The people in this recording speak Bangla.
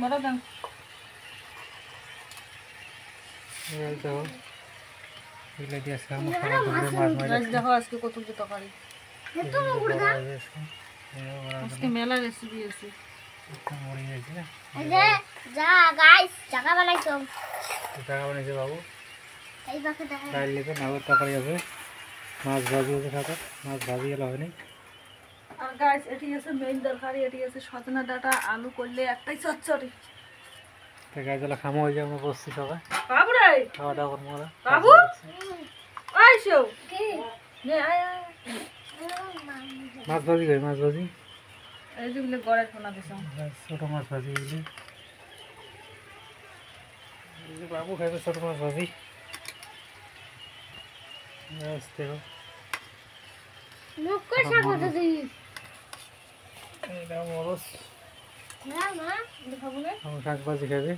বড় দাম দেখো এগুলো দিয়ে আজকে আমরা খাবার দুপুরে মাছ মাছ দেখো আজকে কত কি তরকারি আজকে মেলা রেসিপি আছে মরে গেছে না এই যে যা গাইস জায়গা বানাইছো টাকা বানিয়েছে বাবু এই বাকে দেখা ডাল নেবে নাগর তরকারি আছে মাছ ভাজি আছে সাথে মাছ ভাজি গেলে হয়নি আর গাইস এটি আছে মেইন তরকারি এটি আছে সজনা ডাঁটা আলু করলে একটাই চচ্চড়ি তো গাছ জ্বালা খামো হয়ে যায় আমরা বসছি সবাই বাবু রে খাওয়া দাওয়া করবো ওরা বাবু আইসো কি নে আয় আয় মাছ ভাজি খাই মাছ ভাজি এই যে বলে গড়ের কোনা দিছো ছোটো মাছ ভাজি এগুলি বাবু খাইবে ছোটো মাছ ভাজি দেখো মুখ করে সাথে দিই এটা মরস না মা দেখাবো না আমার শাক ভাজি খাবে